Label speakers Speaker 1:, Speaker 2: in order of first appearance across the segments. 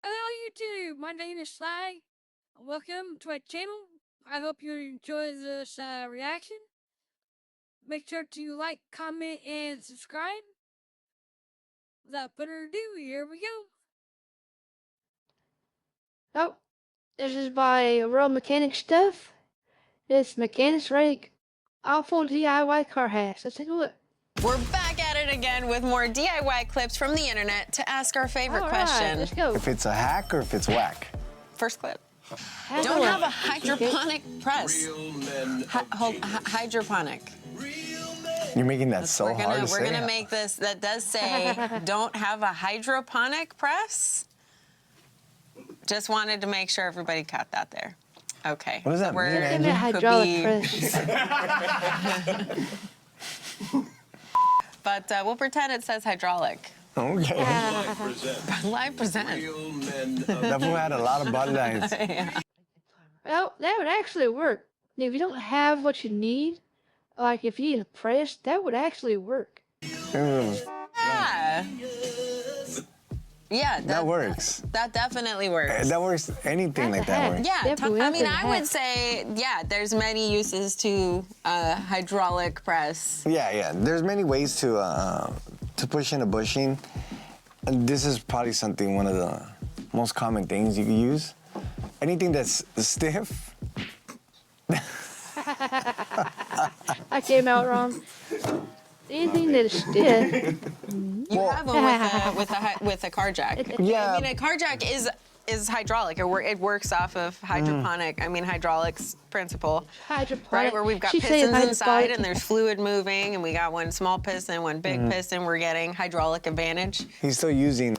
Speaker 1: Hello YouTube, my name is Sly. Welcome to my channel. I hope you enjoy this reaction. Make sure to like, comment, and subscribe. Without further ado, here we go.
Speaker 2: Oh, this is by Real Mechanic Stuff. It's Mechanics Rake Awful DIY Car Hacks. Let's take a look.
Speaker 3: We're back at it again with more DIY clips from the internet to ask our favorite
Speaker 2: All right,
Speaker 3: question.
Speaker 2: let's go.
Speaker 4: If it's a hack or if it's whack.
Speaker 3: First clip.
Speaker 2: Have
Speaker 3: Don't
Speaker 2: a
Speaker 3: have a
Speaker 2: look.
Speaker 3: hydroponic press. Hydroponic.
Speaker 4: You're making that so hard to
Speaker 3: We're
Speaker 4: say.
Speaker 3: gonna make this. That does say don't have a hydroponic press. Just wanted to make sure everybody caught that there. Okay.
Speaker 4: What does that mean,
Speaker 2: Give
Speaker 4: Angie?
Speaker 2: me a hydraulic press.
Speaker 3: But we'll pretend it says hydraulic.
Speaker 4: Okay.
Speaker 3: Live present.
Speaker 4: That fool had a lot of body lines.
Speaker 2: Well, that would actually work. If you don't have what you need, like if you need a press, that would actually work.
Speaker 3: Yeah. Yeah.
Speaker 4: That works.
Speaker 3: That definitely works.
Speaker 4: That works. Anything like that works.
Speaker 3: Yeah,
Speaker 2: Definitely
Speaker 3: I mean,
Speaker 2: have
Speaker 3: I
Speaker 2: to
Speaker 3: would
Speaker 2: have.
Speaker 3: say, yeah, there's many uses to hydraulic press.
Speaker 4: Yeah. There's many ways to push in a bushing. And this is probably one of the most common things you can use. Anything that's stiff.
Speaker 2: I came out wrong. Anything that is stiff.
Speaker 3: You have one with a car jack.
Speaker 4: Yeah.
Speaker 3: I mean, a car jack is hydraulic. It works off of hydroponic. I mean, hydraulics principle.
Speaker 2: Hydroponic.
Speaker 3: Right, where we've got
Speaker 2: She said
Speaker 3: pistons inside
Speaker 2: hydroponic.
Speaker 3: and there's fluid moving, and we got one small piston, one big piston. We're getting hydraulic advantage.
Speaker 4: He's still using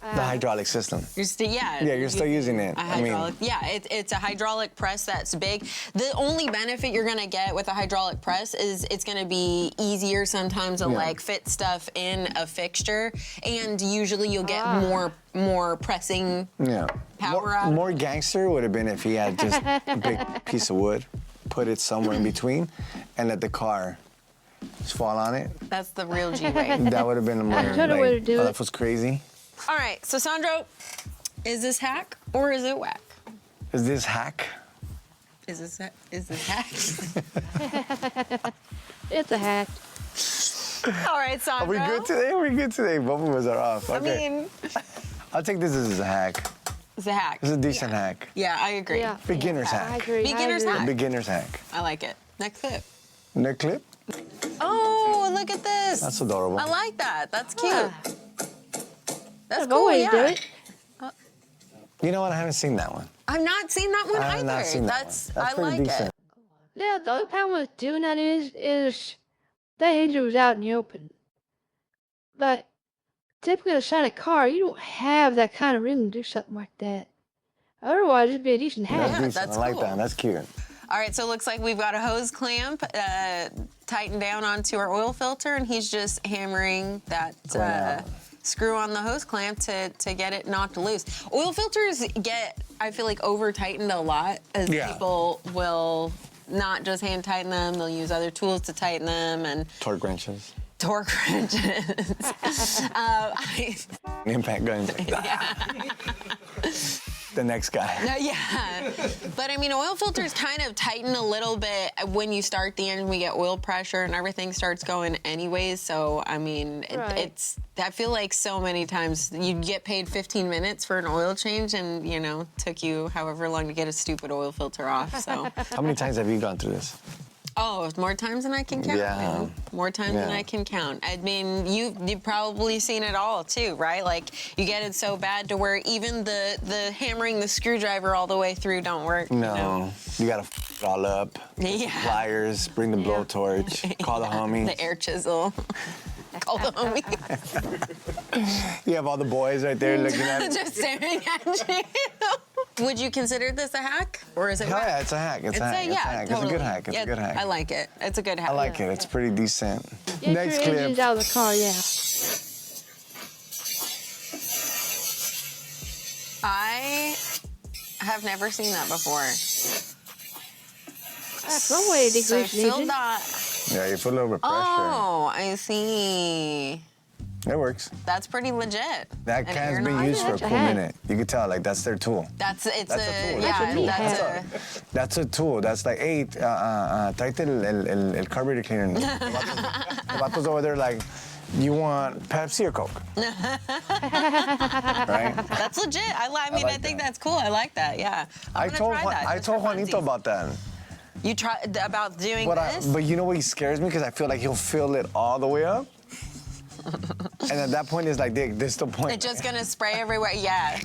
Speaker 4: the hydraulic system.
Speaker 3: You're still, yeah.
Speaker 4: Yeah, you're still using it.
Speaker 3: A hydraulic, it's a hydraulic press that's big. The only benefit you're gonna get with a hydraulic press is it's gonna be easier sometimes to like fit stuff in a fixture, and usually you'll get more pressing power out.
Speaker 4: More gangster would have been if he had just a big piece of wood, put it somewhere in between, and let the car just fall on it.
Speaker 3: That's the real G way.
Speaker 4: That would have been a more
Speaker 2: Another way to do
Speaker 4: oh,
Speaker 2: it.
Speaker 4: that was crazy.
Speaker 3: All right, so Sandro, is this hack or is it whack?
Speaker 4: Is this hack?
Speaker 3: Is this hack?
Speaker 2: It's a hack.
Speaker 3: All right, Sandro.
Speaker 4: Are we good today? Are we good today? Both of us are off. Okay.
Speaker 3: I mean,
Speaker 4: I'll take this as a hack.
Speaker 3: it's a hack.
Speaker 4: It's a decent hack.
Speaker 3: Yeah, I agree.
Speaker 2: Yeah.
Speaker 4: Beginner's
Speaker 2: I
Speaker 4: hack.
Speaker 2: agree.
Speaker 3: Beginner's
Speaker 2: I agree.
Speaker 3: hack.
Speaker 4: Beginner's hack.
Speaker 3: I like it. Next clip.
Speaker 4: Next clip?
Speaker 3: Oh, look at this.
Speaker 4: That's adorable.
Speaker 3: I like that. That's cute.
Speaker 2: Yeah.
Speaker 3: That's
Speaker 2: That's a
Speaker 3: cool,
Speaker 2: way
Speaker 3: yeah.
Speaker 2: to do it.
Speaker 4: You know what? I haven't seen that one.
Speaker 3: I've not seen that one
Speaker 4: I have
Speaker 3: either.
Speaker 4: not seen that
Speaker 3: That's
Speaker 4: one. That's
Speaker 3: I
Speaker 4: pretty
Speaker 3: like
Speaker 4: decent.
Speaker 3: it.
Speaker 2: Yeah, the only problem with doing that is that engine was out in the open. But typically inside a car, you don't have that kind of room to do something like that. Otherwise, it'd be a decent hack.
Speaker 4: That's
Speaker 3: Yeah,
Speaker 4: decent.
Speaker 3: that's
Speaker 4: I like
Speaker 3: cool.
Speaker 4: that. That's cute.
Speaker 3: All right, so it looks like we've got a hose clamp tightened down onto our oil filter, and he's just hammering that screw on the hose clamp to get it knocked loose. Oil filters get, I feel like, over-tightened a lot, as people will not just hand tighten them, they'll use other tools to tighten them, and
Speaker 4: Torque wrenches.
Speaker 3: torque wrenches.
Speaker 4: Impact guns. The next guy.
Speaker 3: Yeah, but I mean, oil filters kind of tighten a little bit when you start the engine. We get oil pressure and everything starts going anyways. So I mean,
Speaker 2: Right.
Speaker 3: I feel like so many times you get paid 15 minutes for an oil change, and you know, took you however long to get a stupid oil filter off. So
Speaker 4: How many times have you gone through this?
Speaker 3: oh, more times than I can count.
Speaker 4: Yeah.
Speaker 3: Man. More times than
Speaker 4: Yeah.
Speaker 3: I can count. I mean, you've probably seen it all too, right? Like you get it so bad to where even the hammering the screwdriver all the way through don't work.
Speaker 4: No.
Speaker 3: You know?
Speaker 4: You gotta it all up.
Speaker 3: Yeah.
Speaker 4: Pliers, bring the blowtorch, call the homies.
Speaker 3: The air chisel. Call the homie.
Speaker 4: You have all the boys right there looking at it.
Speaker 3: Just staring at you. Would you consider this a hack, or is it?
Speaker 4: Hell
Speaker 3: whack?
Speaker 4: yeah, it's a hack. It's a hack. It's a hack.
Speaker 3: Totally.
Speaker 4: It's a good hack. It's
Speaker 3: Yeah,
Speaker 4: a good hack.
Speaker 3: I like it. It's a good hack.
Speaker 4: I like it. It's pretty decent.
Speaker 2: Get
Speaker 4: Next
Speaker 2: your
Speaker 4: clip.
Speaker 2: engines out of the car, yeah.
Speaker 3: I have never seen that before.
Speaker 2: That's one way to
Speaker 3: So
Speaker 2: decrease the
Speaker 3: fill
Speaker 2: engine.
Speaker 3: that.
Speaker 4: Yeah, you put a little bit of pressure.
Speaker 3: Oh, I see.
Speaker 4: It works.
Speaker 3: That's pretty legit.
Speaker 4: That
Speaker 3: An
Speaker 4: can's
Speaker 3: air
Speaker 4: been
Speaker 3: knob.
Speaker 4: used for a
Speaker 2: That's a
Speaker 4: cool
Speaker 2: hack.
Speaker 4: minute. You could tell, like, that's their tool.
Speaker 3: That's
Speaker 4: That's a tool.
Speaker 3: yeah,
Speaker 2: That's a
Speaker 3: that's
Speaker 2: hack.
Speaker 3: a.
Speaker 4: That's a tool. That's like, hey, tráete el carburetor cleaner. The vatos over there like, you want Pepsi or Coke? Right?
Speaker 3: That's legit. I mean, I
Speaker 4: like
Speaker 3: think
Speaker 4: that.
Speaker 3: that's cool. I like that. Yeah.
Speaker 4: I
Speaker 3: I'm gonna
Speaker 4: told
Speaker 3: try that
Speaker 4: I
Speaker 3: just
Speaker 4: told
Speaker 3: for
Speaker 4: Juanito
Speaker 3: funsies.
Speaker 4: about that.
Speaker 3: You tried about doing this?
Speaker 4: But you know what scares me? Because I feel like he'll fill it all the way up. And at that point, it's like, Dick, this is the point.
Speaker 3: It's just gonna spray everywhere. Yeah.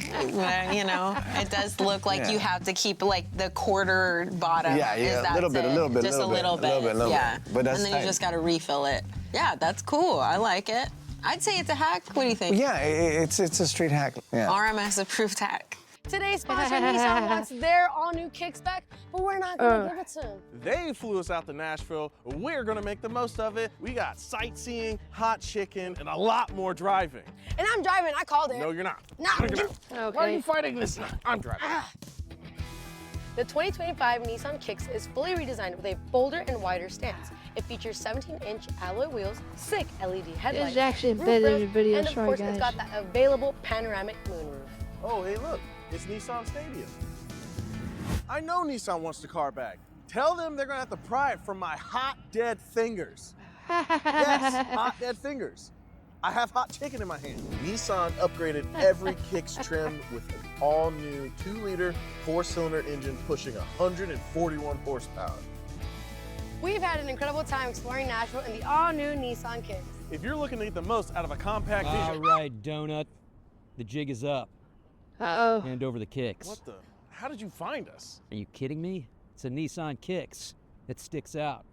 Speaker 3: You know, it does look like
Speaker 4: Yeah.
Speaker 3: you have to keep like the quarter bottom.
Speaker 4: Yeah,
Speaker 3: Is
Speaker 4: a
Speaker 3: that's
Speaker 4: little bit,
Speaker 3: it.
Speaker 4: a little bit,
Speaker 3: Just
Speaker 4: little
Speaker 3: a little
Speaker 4: bit,
Speaker 3: bit. Yeah.
Speaker 4: But that's
Speaker 3: and then
Speaker 4: tight.
Speaker 3: you just gotta refill it. Yeah, that's cool. I like it. I'd say it's a hack. What do you think?
Speaker 4: Yeah, it's a street hack. Yeah.
Speaker 3: RMS approved hack.
Speaker 5: Today's sponsor, Nissan, wants their all-new kicks back, but we're not gonna give it to them.
Speaker 6: They flew us out to Nashville. We're gonna make the most of it. We got sightseeing, hot chicken, and a lot more driving.
Speaker 5: And I'm driving, I called it.
Speaker 6: No, you're not.
Speaker 5: No,
Speaker 6: No, you're
Speaker 5: you-
Speaker 6: not. Why are
Speaker 2: Okay.
Speaker 6: you fighting this? I'm driving.
Speaker 5: The 2025 Nissan Kicks is fully redesigned with a bolder and wider stance. It features 17-inch alloy wheels, sick LED headlights,
Speaker 2: It's actually
Speaker 5: roof
Speaker 2: embedded in
Speaker 5: rails,
Speaker 2: the video,
Speaker 5: and of
Speaker 2: sorry,
Speaker 5: course it's
Speaker 2: guys.
Speaker 5: got that available panoramic moonroof.
Speaker 6: Oh, hey, look. It's Nissan Stadium. I know Nissan wants the car back. Tell them they're gonna have to pry it from my hot, dead fingers. Yes, hot, dead fingers. I have hot chicken in my hand. Nissan upgraded every Kicks trim with an all-new 2-liter, 4-cylinder engine pushing 141 horsepower.
Speaker 5: We've had an incredible time exploring Nashville in the all-new Nissan Kicks.
Speaker 6: If you're looking to get the most out of a compact
Speaker 7: All
Speaker 6: vehicle,
Speaker 7: right, Donut. The jig is up.
Speaker 2: Uh-oh.
Speaker 7: Hand over the kicks.
Speaker 6: what the? How did you find us?
Speaker 7: Are you kidding me? It's a Nissan Kicks. It sticks out.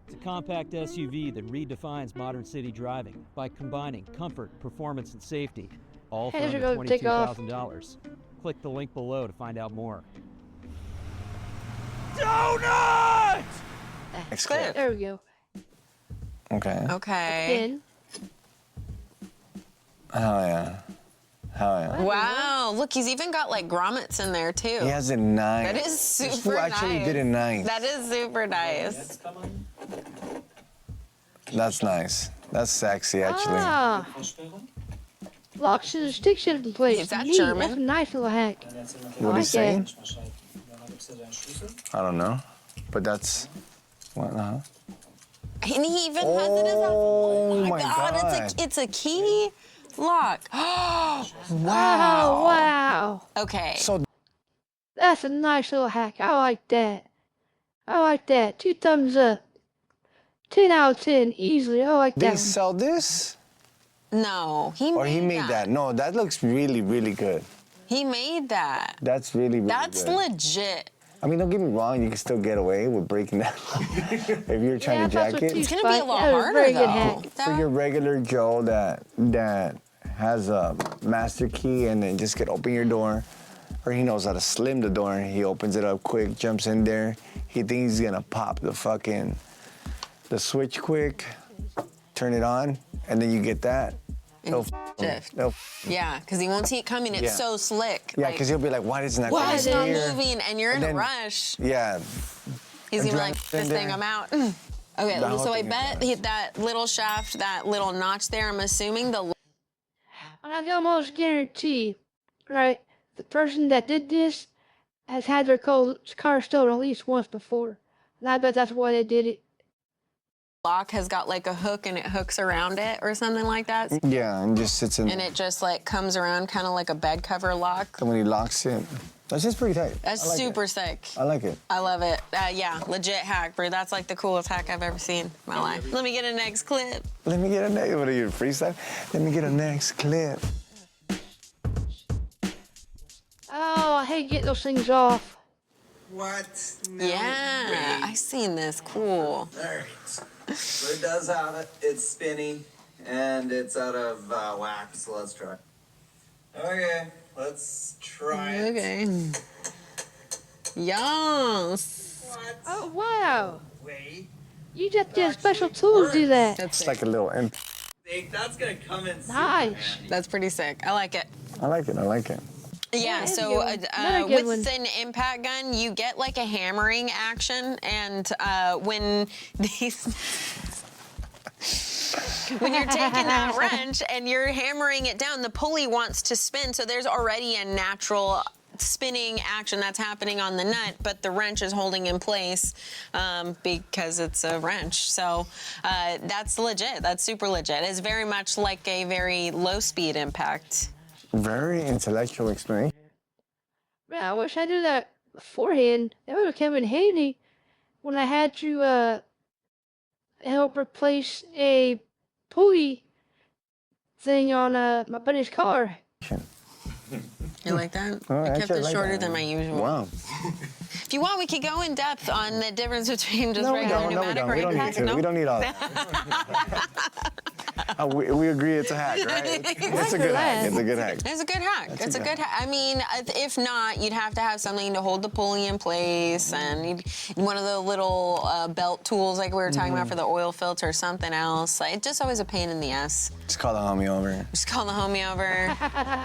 Speaker 7: It's a compact SUV that redefines modern city driving by combining comfort, performance, and safety, all for
Speaker 2: Hey,
Speaker 7: under
Speaker 2: go take off.
Speaker 7: $22,000. Click the link below to find out more.
Speaker 6: Donut!
Speaker 4: Next
Speaker 3: Clip.
Speaker 4: clip.
Speaker 2: There we go.
Speaker 4: Okay.
Speaker 3: Okay.
Speaker 2: In.
Speaker 4: Hell yeah. Hell yeah.
Speaker 3: Wow. Look, he's even got like grommets in there too.
Speaker 4: He has a 9.
Speaker 3: That is
Speaker 4: This fool
Speaker 3: super
Speaker 4: actually
Speaker 3: nice.
Speaker 4: did a 9.
Speaker 3: That is super nice.
Speaker 4: That's nice. That's sexy, actually.
Speaker 2: Ah. Locks and sticks in place.
Speaker 3: Is that
Speaker 2: Neat.
Speaker 3: German?
Speaker 2: That's a nice little hack.
Speaker 4: What
Speaker 2: I
Speaker 4: he's
Speaker 2: like
Speaker 4: saying? I don't know. But that's. What?
Speaker 3: And he even has it as a.
Speaker 4: Oh my God.
Speaker 3: It's a key lock.
Speaker 2: Oh,
Speaker 3: Wow.
Speaker 2: wow.
Speaker 3: Okay.
Speaker 4: So
Speaker 2: That's a nice little hack. I like that. I like that. 2 thumbs up. 10 out of 10 easily. I like that
Speaker 4: they
Speaker 2: one.
Speaker 4: sell this?
Speaker 3: No,
Speaker 4: Or he made that? No, that looks really, really good.
Speaker 3: He made that.
Speaker 4: That's really, really
Speaker 3: That's
Speaker 4: good.
Speaker 3: legit.
Speaker 4: I mean, don't get me wrong, you can still get away with breaking that if you're trying
Speaker 2: Yeah,
Speaker 4: to
Speaker 2: that's
Speaker 4: jack
Speaker 2: what
Speaker 4: it.
Speaker 3: It's gonna be a
Speaker 2: But
Speaker 3: lot
Speaker 2: that was a
Speaker 3: harder
Speaker 2: very good
Speaker 3: though.
Speaker 2: hack.
Speaker 4: For your regular Joe that has a master key and then just could open your door, or he knows how to slim the door and he opens it up quick, jumps in there, he thinks he's gonna pop the switch quick, turn it on, and then you get that. It'll
Speaker 3: shift.
Speaker 4: it'll
Speaker 3: Yeah, because he won't see it coming. It's
Speaker 4: Yeah.
Speaker 3: so slick.
Speaker 4: yeah,
Speaker 3: Like,
Speaker 4: because he'll be like, why is it not
Speaker 3: why
Speaker 4: going
Speaker 3: is it not
Speaker 4: here?
Speaker 3: moving? And you're in
Speaker 4: And
Speaker 3: a
Speaker 4: then-
Speaker 3: rush.
Speaker 4: Yeah,
Speaker 3: He's gonna be like,
Speaker 4: adrenaline
Speaker 3: this thing,
Speaker 4: there.
Speaker 3: I'm out. Okay,
Speaker 4: The whole
Speaker 3: so I
Speaker 4: thing is
Speaker 3: bet
Speaker 4: nice.
Speaker 3: that little shaft, that little notch there, I'm assuming the
Speaker 2: I can almost guarantee, right, the person that did this has had their car stolen at least once before. And I bet that's why they did it.
Speaker 3: lock has got like a hook and it hooks around it or something like that.
Speaker 4: yeah, and just sits in.
Speaker 3: And it just like comes around kind of like a bed cover lock.
Speaker 4: And when he locks it, that's just pretty tight.
Speaker 3: That's
Speaker 4: I like
Speaker 3: super
Speaker 4: It.
Speaker 3: sick.
Speaker 4: I like it.
Speaker 3: I love it. Yeah, legit hack, bro. That's like the coolest hack I've ever seen in my life. Let me get a next clip.
Speaker 4: Let me get a next. What are you freestyle? Let me get a next clip.
Speaker 2: Oh, I hate getting those things off.
Speaker 8: What? No
Speaker 3: Yeah, I seen this. Cool.
Speaker 8: Alright. So it does have it. It's spinny and it's out of wax, so let's try. Okay, let's try it.
Speaker 3: Okay. Yes.
Speaker 8: What?
Speaker 2: Oh, wow.
Speaker 8: Wait.
Speaker 2: You just did special tools to do that.
Speaker 3: That's
Speaker 4: It's like a little imp.
Speaker 8: Think that's gonna come in.
Speaker 2: Nice.
Speaker 3: That's pretty sick. I like it.
Speaker 4: I like it. I like it.
Speaker 3: Yeah,
Speaker 2: there
Speaker 3: so
Speaker 2: you go. Another good
Speaker 3: with
Speaker 2: one.
Speaker 3: an impact gun, you get like a hammering action, and when these when you're taking that wrench and you're hammering it down, the pulley wants to spin, so there's already a natural spinning action that's happening on the nut, but the wrench is holding in place because it's a wrench. So that's legit. That's super legit. It's very much like a very low-speed impact.
Speaker 4: Very intellectual explanation.
Speaker 2: Man, I wish I knew that beforehand. That would have come in handy when I had to help replace a pulley thing on my buddy's car.
Speaker 3: You like that?
Speaker 4: Oh,
Speaker 3: I kept
Speaker 4: actually, I
Speaker 3: it
Speaker 4: like
Speaker 3: shorter
Speaker 4: that.
Speaker 3: than my usual.
Speaker 4: Wow.
Speaker 3: If you want, we could go in depth on the difference between just
Speaker 4: No, we
Speaker 3: regular
Speaker 4: don't. No, we
Speaker 3: pneumatic
Speaker 4: don't. We
Speaker 3: brake
Speaker 4: don't need
Speaker 3: pads.
Speaker 4: to.
Speaker 3: No?
Speaker 4: We don't need all that. We agree it's a hack, right? It's a good hack. It's a good hack.
Speaker 3: It's a good hack.
Speaker 4: That's
Speaker 3: It's
Speaker 4: a
Speaker 3: a
Speaker 4: good
Speaker 3: good hack. I mean, if not, you'd have to have something to hold the pulley in place, and one of the little belt tools like we were talking about for the oil filter, or something else. Like, it's just always a pain in the ass.
Speaker 4: Just call the homie over.
Speaker 3: Just call the homie over.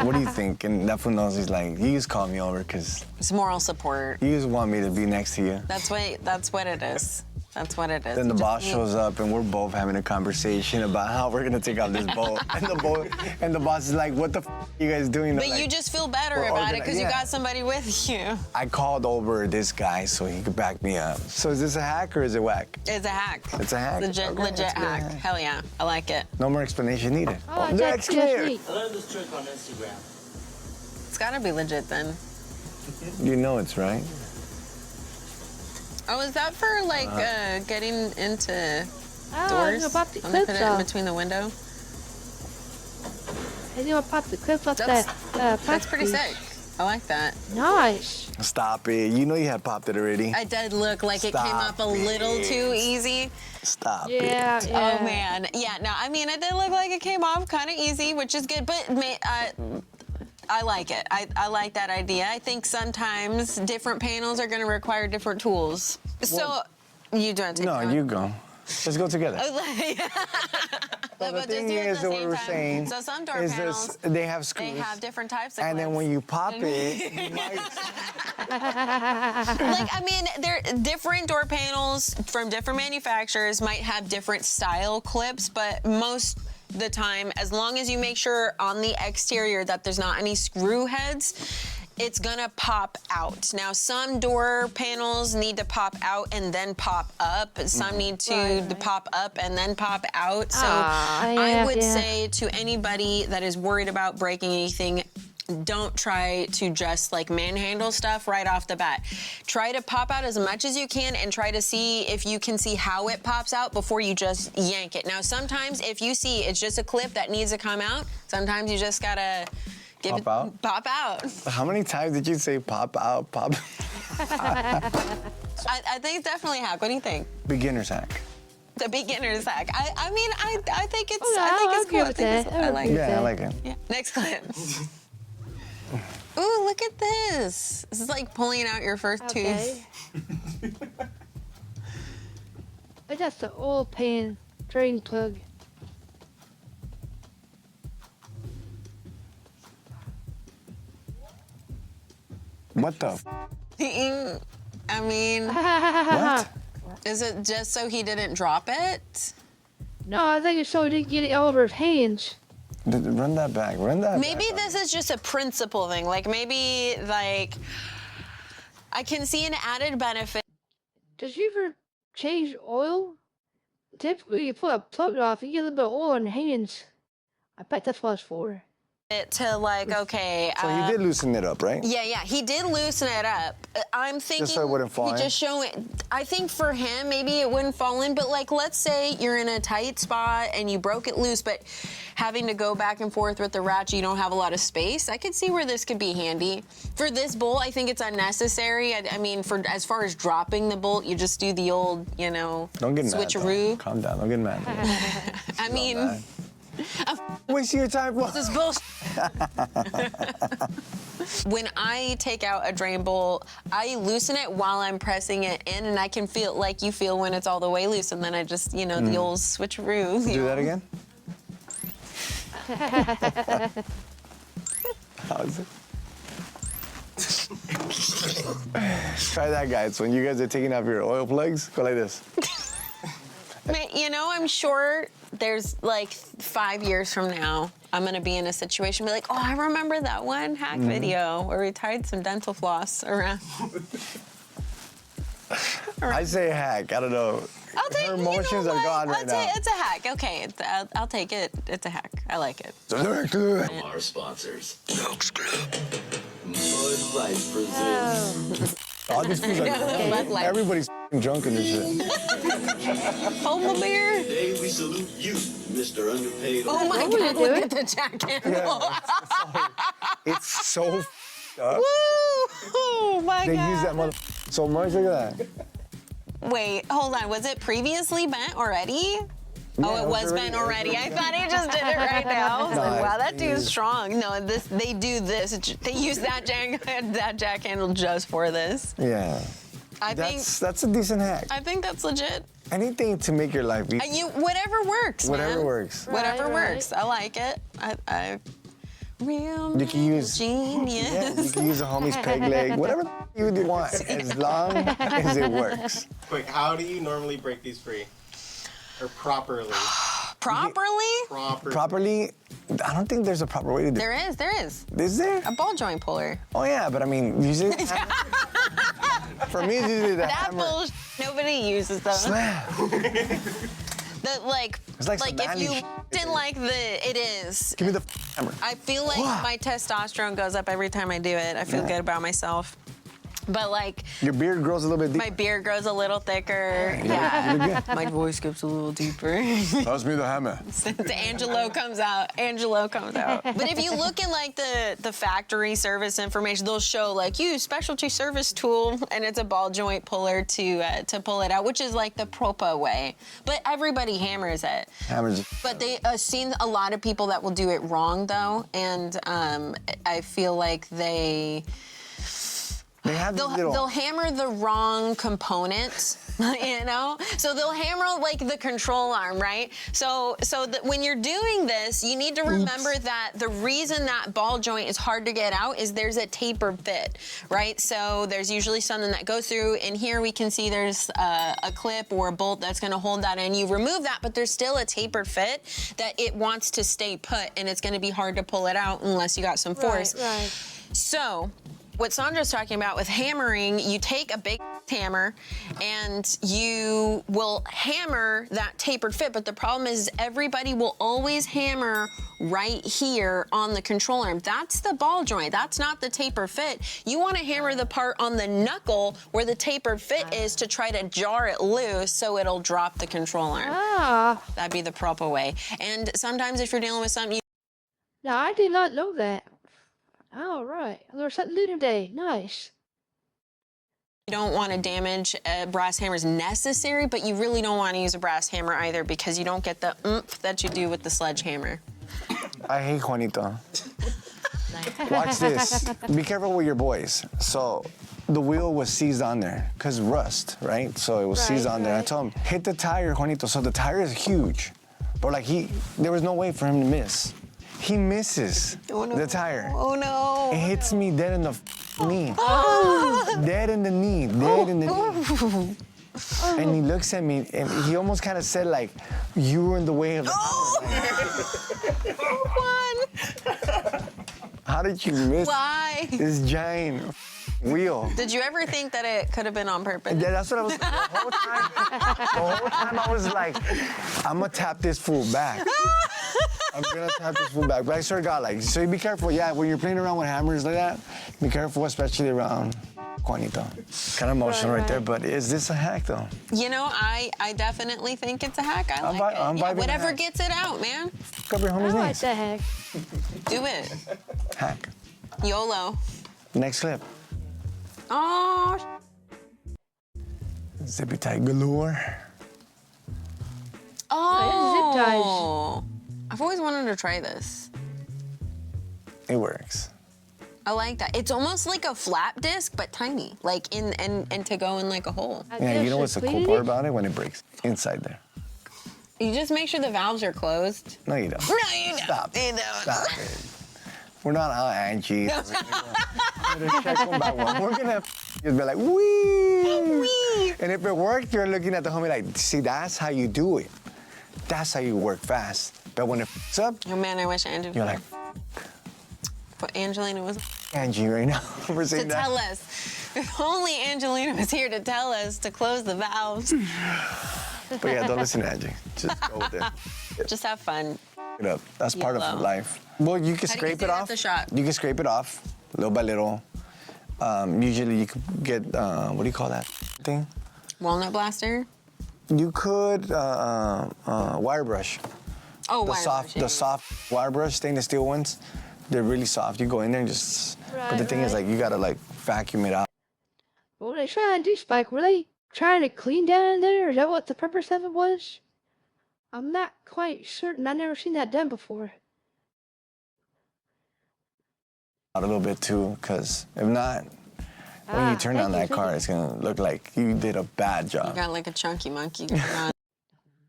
Speaker 4: What do you think? And that fool knows. He's like, you just call me over because
Speaker 3: It's moral support.
Speaker 4: you just want me to be next to you.
Speaker 3: That's what it is. That's what it is.
Speaker 4: Then the
Speaker 3: Just
Speaker 4: boss
Speaker 3: need-
Speaker 4: shows up and we're both having a conversation about how we're gonna take out this boat. And the boss is like, "What the are you guys doing?"
Speaker 3: But
Speaker 4: Like,
Speaker 3: you just feel better
Speaker 4: we're
Speaker 3: about it because you
Speaker 4: yeah.
Speaker 3: got somebody with you.
Speaker 4: I called over this guy so he could back me up. So is this a hack or is it whack?
Speaker 3: It's a hack.
Speaker 4: It's a hack.
Speaker 3: Legit,
Speaker 4: Okay,
Speaker 3: legit
Speaker 4: that's good.
Speaker 3: hack. Hell yeah, I like it.
Speaker 4: No more explanation needed.
Speaker 2: Oh,
Speaker 4: Next
Speaker 2: that's
Speaker 4: clear.
Speaker 2: neat.
Speaker 9: I learned this trick on Instagram.
Speaker 3: It's gotta be legit then.
Speaker 4: You know it's right.
Speaker 3: Oh, is that for like getting into
Speaker 2: Oh,
Speaker 3: doors?
Speaker 2: I'm gonna pop the
Speaker 3: I'm gonna put
Speaker 2: clips
Speaker 3: it in
Speaker 2: off.
Speaker 3: between the window.
Speaker 2: I'm gonna pop the clips off
Speaker 3: That's-
Speaker 2: that
Speaker 3: That's pretty
Speaker 2: piece.
Speaker 3: sick. I like that.
Speaker 2: Nice.
Speaker 4: Stop it. You know you had popped it already.
Speaker 3: I did look like it came
Speaker 4: Stop
Speaker 3: up a little
Speaker 4: it.
Speaker 3: too easy.
Speaker 4: Stop it.
Speaker 2: Yeah, yeah.
Speaker 3: Oh man, yeah. No, I mean it did look like it came off kind of easy, which is good. But I like it. I like that idea. I think sometimes different panels are going to require different tools. So you don't take
Speaker 4: No,
Speaker 3: that?
Speaker 4: you go. Let's go together.
Speaker 3: But
Speaker 4: the
Speaker 3: just
Speaker 4: thing
Speaker 3: do it at
Speaker 4: is
Speaker 3: the
Speaker 4: that what
Speaker 3: same
Speaker 4: we're
Speaker 3: time.
Speaker 4: saying
Speaker 3: So some door
Speaker 4: is
Speaker 3: panels,
Speaker 4: this, they have screws.
Speaker 3: they have different types of
Speaker 4: and then
Speaker 3: clips.
Speaker 4: when you pop it, you might
Speaker 3: Like, I mean, there different door panels from different manufacturers might have different style clips, but most the time, as long as you make sure on the exterior that there's not any screw heads, it's gonna pop out. Now, some door panels need to pop out and then pop up. Some need to pop up and then pop out. So I
Speaker 2: yeah,
Speaker 3: would
Speaker 2: yeah.
Speaker 3: say to anybody that is worried about breaking anything, don't try to just like manhandle stuff right off the bat. Try to pop out as much as you can and try to see if you can see how it pops out before you just yank it. Now, sometimes if you see it's just a clip that needs to come out, sometimes you just gotta give
Speaker 4: Pop out?
Speaker 3: Pop out.
Speaker 4: How many times did you say pop out, pop?
Speaker 3: I think it's definitely a hack. What do you think?
Speaker 4: Beginner's hack.
Speaker 3: The beginner's hack. I mean, I think it's,
Speaker 2: Oh, yeah,
Speaker 3: I think
Speaker 2: I'll
Speaker 3: it's
Speaker 2: agree
Speaker 3: cool. I
Speaker 2: with
Speaker 3: think it's,
Speaker 2: that.
Speaker 3: I
Speaker 2: I'll
Speaker 3: like
Speaker 2: agree
Speaker 3: it.
Speaker 2: with
Speaker 4: Yeah, I
Speaker 2: that.
Speaker 4: like it.
Speaker 3: Yeah. Next clip. Ooh, look at this. This is like pulling out your first
Speaker 2: Okay.
Speaker 3: tooth.
Speaker 2: But that's the oil pan drain plug.
Speaker 4: What the?
Speaker 3: I mean,
Speaker 4: What?
Speaker 3: is it just so he didn't drop it?
Speaker 2: No, I think it's so he didn't get it all over his hands.
Speaker 4: Run that back. Run that
Speaker 3: Maybe
Speaker 4: back.
Speaker 3: this is just a principle thing. Like maybe like I can see an added benefit
Speaker 2: Does you ever change oil? Typically, you pull a plug off, you get a little bit of oil in your hands. I bet that's what it's for.
Speaker 3: to like, okay.
Speaker 4: So you did loosen it up, right?
Speaker 3: Yeah, he did loosen it up. I'm thinking
Speaker 4: so it wouldn't fall
Speaker 3: he
Speaker 4: in?
Speaker 3: just show it. I think for him, maybe it wouldn't fall in, but like, let's say you're in a tight spot and you broke it loose, but having to go back and forth with the ratchet, you don't have a lot of space. I could see where this could be handy. For this bolt, I think it's unnecessary. I mean, for as far as dropping the bolt, you just do the old, you know,
Speaker 4: Don't get mad.
Speaker 3: switcheroo.
Speaker 4: Though. Calm down. Don't get mad.
Speaker 3: I mean,
Speaker 4: bad. Wasting your time.
Speaker 3: this is bullshit. When I take out a drain bolt, I loosen it while I'm pressing it in, and I can feel like you feel when it's all the way loose, and then I just, you know, the old switcheroo.
Speaker 4: Do that again. How's it? Try that, guys. When you guys are taking off your oil plugs, go like this.
Speaker 3: You know, I'm sure there's like 5 years from now, I'm gonna be in a situation, be like, oh, I remember that one hack video where we tied some dental floss around.
Speaker 4: I say hack. I don't know.
Speaker 3: I'll take
Speaker 4: Her
Speaker 3: you know
Speaker 4: emotions are
Speaker 3: what?
Speaker 4: gone right now.
Speaker 3: It's a hack. Okay, I'll take it. It's a hack. I like it.
Speaker 9: From our sponsors, Elks Club, Mud Light presents.
Speaker 4: All these fools are
Speaker 3: Bud Light.
Speaker 4: everybody's drunk in this shit.
Speaker 3: Hold my beer.
Speaker 9: Today we salute you, Mr. Underpaid.
Speaker 3: Oh my
Speaker 2: What were you
Speaker 3: God! Look
Speaker 2: doing?
Speaker 3: at the jack handle.
Speaker 4: It's so up.
Speaker 3: Woo! Oh my
Speaker 4: They
Speaker 3: God!
Speaker 4: use that mother so much. Look at that.
Speaker 3: Wait, hold on. Was it previously bent already? Oh,
Speaker 4: Yeah,
Speaker 3: it was
Speaker 4: already-
Speaker 3: bent already. I thought he just did it right now. I was
Speaker 4: No,
Speaker 3: like, wow, that
Speaker 4: it's-
Speaker 3: dude's strong. No, they do this. They use that jack handle just for this.
Speaker 4: Yeah.
Speaker 3: I think
Speaker 4: That's a decent hack.
Speaker 3: that's legit.
Speaker 4: Anything to make your life easier.
Speaker 3: Whatever works.
Speaker 4: Whatever
Speaker 3: man.
Speaker 4: works.
Speaker 3: Whatever
Speaker 2: Right.
Speaker 3: works. I like it. I real
Speaker 4: You can use-
Speaker 3: genius.
Speaker 4: Yeah, you can use a homie's peg leg, whatever you want, as long as it works.
Speaker 10: Quick, how do you normally break these free? Or properly?
Speaker 3: Properly?
Speaker 4: Properly, I don't think there's a proper way to do
Speaker 3: There is.
Speaker 4: it. Is there?
Speaker 3: A ball joint puller.
Speaker 4: Oh yeah, but I mean, usually for me, it's usually the
Speaker 3: That
Speaker 4: hammer.
Speaker 3: bullshit. Nobody uses those.
Speaker 4: Slam.
Speaker 3: The like,
Speaker 4: It's like some
Speaker 3: if
Speaker 4: manly
Speaker 3: you
Speaker 4: shit.
Speaker 3: didn't like it is.
Speaker 4: Give me the hammer.
Speaker 3: I feel like
Speaker 4: Wah.
Speaker 3: my testosterone goes up every time I do it. I feel
Speaker 4: Yeah.
Speaker 3: good about myself. But like,
Speaker 4: Your beard grows a little bit
Speaker 3: my
Speaker 4: deeper.
Speaker 3: beard grows a little thicker.
Speaker 4: Yeah. You look good.
Speaker 3: My voice gets a little deeper.
Speaker 4: Toss me the hammer.
Speaker 3: The Angelo comes out. Angelo comes out. But if you look in like the factory service information, they'll show like use specialty service tool, and it's a ball joint puller to pull it out, which is like the proper way. But everybody hammers it.
Speaker 4: Hammers.
Speaker 3: But they seen a lot of people that will do it wrong though, and I feel like
Speaker 4: They have these
Speaker 3: they'll
Speaker 4: little.
Speaker 3: hammer the wrong component, you know? So they'll hammer like the control arm, right? So that when you're doing this, you need to remember that the reason that ball joint is hard to get out is there's a tapered fit, right? So there's usually something that goes through, and here we can see there's a clip or a bolt that's gonna hold that in. You remove that, but there's still a tapered fit that it wants to stay put, and it's gonna be hard to pull it out unless you got some force.
Speaker 2: Right.
Speaker 3: So, what Sandra's talking about with hammering, you take a big hammer and you will hammer that tapered fit, but the problem is everybody will always hammer right here on the control arm. That's the ball joint, that's not the tapered fit. You want to hammer the part on the knuckle where the tapered fit is to try to jar it loose so it'll drop the control arm.
Speaker 2: Ah,
Speaker 3: That'd be the proper way. And sometimes if you're dealing with something,
Speaker 2: no, I did not know that. All right, I learned something new today. Nice.
Speaker 3: you don't want to damage a brass hammer is necessary, but you really don't want to use a brass hammer either because you don't get the oomph that you do with the sledgehammer.
Speaker 4: I hate Juanito. Watch this. Be careful with your boys. So the wheel was seized on there because rust, right? So it was seized on there. I told him, hit the tire, Juanito. So the tire is huge. But like there was no way for him to miss. He misses the tire.
Speaker 3: Oh no.
Speaker 4: It hits me dead in the knee. Dead in the knee, dead in the knee. And he looks at me and he almost kind of said like, you were in the way of the How did you miss
Speaker 3: Why?
Speaker 4: this giant wheel?
Speaker 3: Did you ever think that it could have been on purpose?
Speaker 4: Yeah, that's what I was. The whole time I was like, I'm gonna tap this fool back. I'm gonna tap this fool back. But I sort of got like, so you be careful. Yeah, when you're playing around with hammers like that, be careful, especially around Juanito. Kind of emotional right there, but is this a hack though?
Speaker 3: You know, I definitely think it's a hack. I
Speaker 4: I'm
Speaker 3: like it.
Speaker 4: vibing
Speaker 3: Yeah,
Speaker 4: with
Speaker 3: whatever
Speaker 4: hack.
Speaker 3: gets it out, man.
Speaker 4: Fuck up your homie's
Speaker 2: I like
Speaker 4: knees.
Speaker 2: that hack.
Speaker 3: Do it.
Speaker 4: Hack.
Speaker 3: YOLO.
Speaker 4: Next clip.
Speaker 3: Oh,
Speaker 4: Zippy tight galore.
Speaker 3: oh. I've always wanted to try this.
Speaker 4: It works.
Speaker 3: I like that. It's almost like a flap disc, but tiny, like and to go in like a hole.
Speaker 2: I
Speaker 4: Yeah,
Speaker 2: guess
Speaker 4: you know what's the cool
Speaker 2: sweetie.
Speaker 4: part about it? When it breaks inside there.
Speaker 3: You just make sure the valves are closed.
Speaker 4: No, you don't.
Speaker 3: No, you don't.
Speaker 4: Stop.
Speaker 3: You don't.
Speaker 4: Stop it. We're not out Angie. We're gonna check one by one. We're gonna just be like, wee.
Speaker 3: Wee.
Speaker 4: And if it worked, you're looking at the homie like, see, that's how you do it. That's how you work fast. But when it f***s up,
Speaker 3: Oh man, I wish Angelina.
Speaker 4: you're like,
Speaker 3: But Angelina was
Speaker 4: Angie right now for
Speaker 3: to
Speaker 4: saying that.
Speaker 3: tell us. If only Angelina was here to tell us to close the valves.
Speaker 4: But yeah, don't listen to Angie. Just go with it.
Speaker 3: Just have fun.
Speaker 4: It up. That's part of
Speaker 3: YOLO.
Speaker 4: life. Well, you can
Speaker 3: How do you
Speaker 4: scrape
Speaker 3: do
Speaker 4: it
Speaker 3: it at
Speaker 4: off.
Speaker 3: the shop?
Speaker 4: You can scrape it off little by little. Usually you could get, what do you call that thing?
Speaker 3: Walnut blaster.
Speaker 4: You could wire brush.
Speaker 3: Oh,
Speaker 4: The
Speaker 3: wire
Speaker 4: soft,
Speaker 3: brush,
Speaker 4: the soft wire brush, stainless steel ones. They're really soft. You go in there and just. But the thing is, like, you gotta like vacuum it out.
Speaker 2: What were they trying to do, Spike? Were they trying to clean down in there? Is that what the purpose of it was? I'm not quite certain. I've never seen that done before.
Speaker 4: A little bit too, because if not, when you turn on that car, it's gonna look like you did a bad
Speaker 3: You
Speaker 4: job.
Speaker 3: got like a chunky monkey going on.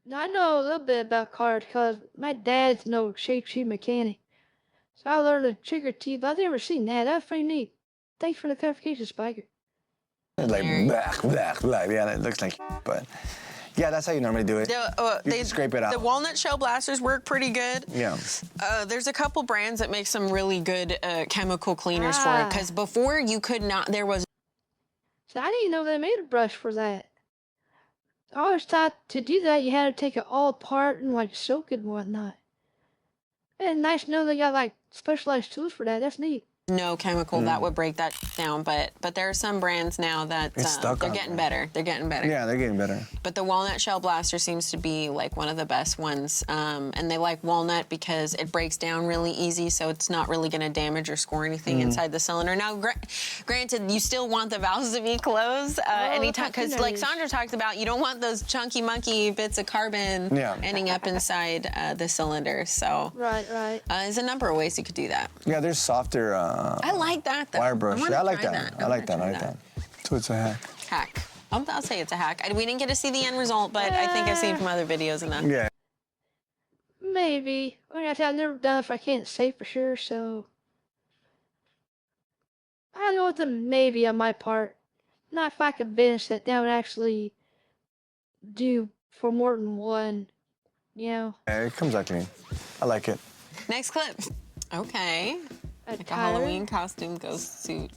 Speaker 2: Now, I know a little bit about cars because my dad's no shape-sheet mechanic. So I learned a trick or two, but I've never seen that. That's pretty neat. Thanks for the clarification, Spiker.
Speaker 4: It's like blah. Yeah, it looks like, but yeah, that's how you normally do it. You can scrape it out.
Speaker 3: The walnut shell blasters work pretty good.
Speaker 4: Yeah.
Speaker 3: There's a couple brands that make some really good chemical cleaners for it. Because before you could not, there was.
Speaker 2: So I didn't know they made a brush for that. I always thought to do that you had to take it all apart and like soak it and whatnot. And nice to know they got like specialized tools for that. That's neat.
Speaker 3: no chemical that would break that down, but there are some brands now that
Speaker 4: It's stuck
Speaker 3: they're
Speaker 4: on
Speaker 3: getting
Speaker 4: there.
Speaker 3: better. They're getting better.
Speaker 4: Yeah, they're getting better.
Speaker 3: But the walnut shell blaster seems to be like one of the best ones, and they like walnut because it breaks down really easy, so it's not really going to damage or score anything inside the cylinder. Now, granted, you still want the valves to be closed anytime, because like Sandra talked about, you don't want those chunky monkey bits of carbon ending up inside the cylinder. So
Speaker 2: Right.
Speaker 3: there's a number of ways you could do that.
Speaker 4: Yeah, there's softer
Speaker 3: I like that though.
Speaker 4: wire brush.
Speaker 3: wanna
Speaker 4: Yeah, I like
Speaker 3: try
Speaker 4: that.
Speaker 3: I
Speaker 4: I like
Speaker 3: wanna
Speaker 4: that. I
Speaker 3: try
Speaker 4: like that. So it's a hack.
Speaker 3: Hack. I'll say it's a hack. We didn't get to see the end result, but I think I've seen from other videos enough.
Speaker 4: Yeah.
Speaker 2: Maybe. I've never done it if I can't say for sure, so I don't know. It's a maybe on my part. Not if I convinced that that would actually do for more than one, you know.
Speaker 4: Yeah, it comes out clean. I like it.
Speaker 3: Next clip. Okay. Like a Halloween costume ghost suit.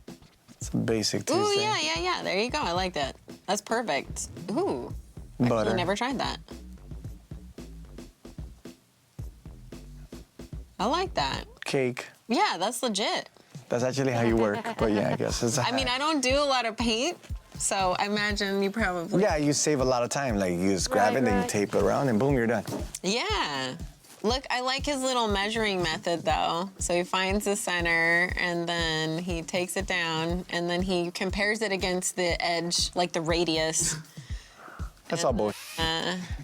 Speaker 4: It's a basic Tuesday.
Speaker 3: Ooh, yeah. There you go. I like that. That's perfect. Ooh.
Speaker 4: Butter.
Speaker 3: I never tried that. I like that.
Speaker 4: Cake.
Speaker 3: Yeah, that's legit.
Speaker 4: That's actually how you work. But yeah, I guess it's a
Speaker 3: I mean, I don't do a lot of paint, so I imagine you probably.
Speaker 4: Yeah, you save a lot of time. Like you just grab it, then you tape it around, and boom, you're done.
Speaker 3: Yeah. Look, I like his little measuring method though. So he finds the center and then he takes it down and then he compares it against the edge, like the radius.
Speaker 4: That's all bullshit.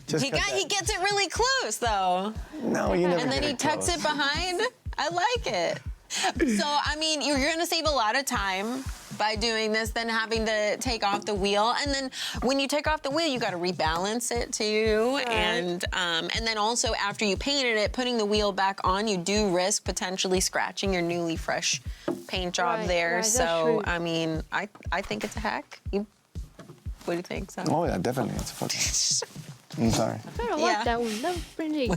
Speaker 4: Just
Speaker 3: He gets it really close though.
Speaker 4: No, you never.
Speaker 3: And then
Speaker 4: get
Speaker 3: he tucks
Speaker 4: close.
Speaker 3: it behind. I like it. So, I mean, you're gonna save a lot of time by doing this than having to take off the wheel. And then when you take off the wheel, you gotta rebalance it too.
Speaker 2: Right.
Speaker 3: And then also after you painted it, putting the wheel back on, you do risk potentially scratching your newly fresh paint job
Speaker 2: Right,
Speaker 3: there.
Speaker 2: right, that's
Speaker 3: So,
Speaker 2: true.
Speaker 3: I mean, I think it's a hack. What do you think, Sam?
Speaker 4: Oh yeah, definitely. It's a fucking. I'm sorry.
Speaker 2: I don't
Speaker 3: Yeah.
Speaker 2: like that one. That was pretty neat.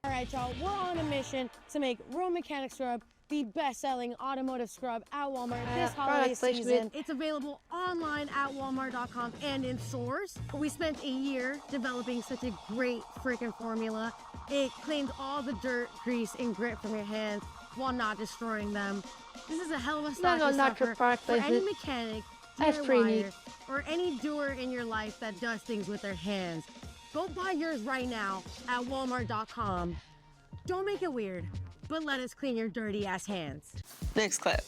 Speaker 5: All right, y'all, we're on a mission to make Road Mechanic Scrub the best-selling automotive scrub at Walmart this holiday
Speaker 2: product placement.
Speaker 5: season. It's available online at walmart.com and in stores. We spent a year developing such a great freaking formula. It cleans all the dirt, grease, and grit from your hands while not destroying them. This is a hell of a stock
Speaker 2: No, not your product
Speaker 5: for any
Speaker 2: placement.
Speaker 5: mechanic,
Speaker 2: That's pretty
Speaker 5: DIYer,
Speaker 2: neat.
Speaker 5: or any doer in your life that does things with their hands. Go buy yours right now at walmart.com. Don't make it weird, but let us clean your dirty ass hands.
Speaker 3: Next clip.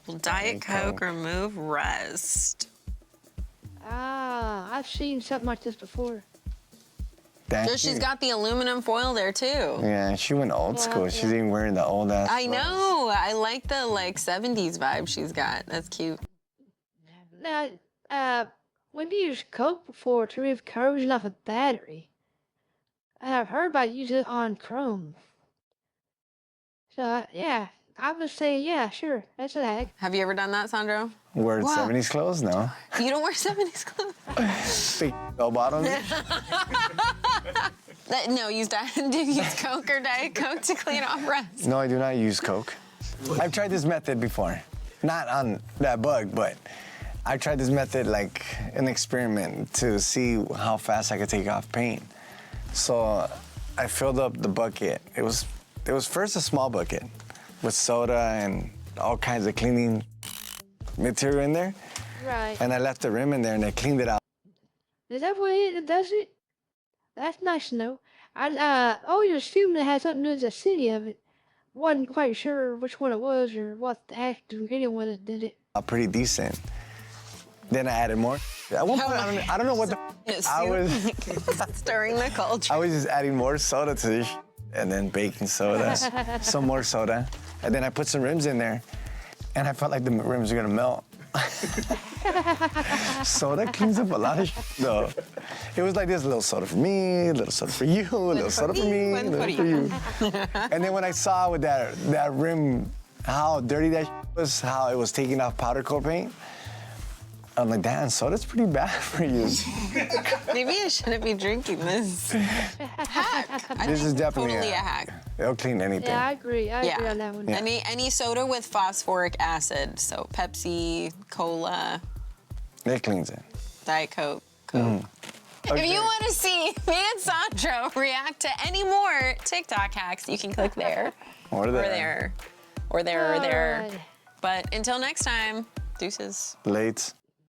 Speaker 3: Will Diet Coke remove rust?
Speaker 2: I've seen something like this before.
Speaker 4: Damn.
Speaker 3: So she's got the aluminum foil there too.
Speaker 4: Yeah, she went old school. She's even wearing the old ass.
Speaker 3: I
Speaker 4: clothes.
Speaker 3: know. I like the 70s vibe she's got. That's cute.
Speaker 2: Now, we've used Coke before to remove corrosion off a battery. And I've heard about using it on chrome. So, yeah, I would say, yeah, sure, that's a hack.
Speaker 3: Have you ever done that, Sandro?
Speaker 4: Wear
Speaker 3: Wow.
Speaker 4: 70s clothes? No.
Speaker 3: You don't wear 70s clothes?
Speaker 4: Big bell bottoms.
Speaker 3: No, use do you use Coke or Diet Coke to clean off rust?
Speaker 4: No, I do not use Coke. I've tried this method before. Not on that bug, but I tried this method like an experiment to see how fast I could take off paint. So I filled up the bucket. It was first a small bucket with soda and all kinds of cleaning material in there.
Speaker 2: Right.
Speaker 4: And I left the rim in there and I cleaned it out.
Speaker 2: Is that what it does it? That's nice to know. I always assumed it had something to do with the city of it. Wasn't quite sure which one it was or what the actual ingredient was that did it.
Speaker 4: Pretty decent. Then I added more. At one point, I don't know what I was
Speaker 3: stirring the culture.
Speaker 4: I was just adding more soda to this, and then baking soda, some more soda, and then I put some rims in there, and I felt like the rims were gonna melt. Soda cleans up a lot of though. It was like this: a little soda for me, a little soda for you, a little soda for me, a little for you. And then when I saw with that rim, how dirty that was, how it was taking off powder coat paint, I'm like, damn, soda's pretty bad for you.
Speaker 3: Maybe I shouldn't be drinking this. Hack.
Speaker 4: This is definitely
Speaker 3: totally a hack.
Speaker 4: It'll clean anything.
Speaker 2: Yeah, I agree. I agree on that one.
Speaker 4: Yeah.
Speaker 3: Any soda with phosphoric acid, so Pepsi, Cola,
Speaker 4: It cleans it.
Speaker 3: Diet Coke, Coke.
Speaker 4: Okay.
Speaker 3: If you want to see me and Sandro react to any more TikTok hacks, you can click there.
Speaker 4: Or there.
Speaker 3: Or there. Or there. Or there.
Speaker 2: Alright.
Speaker 3: But until next time, deuces.
Speaker 4: Late.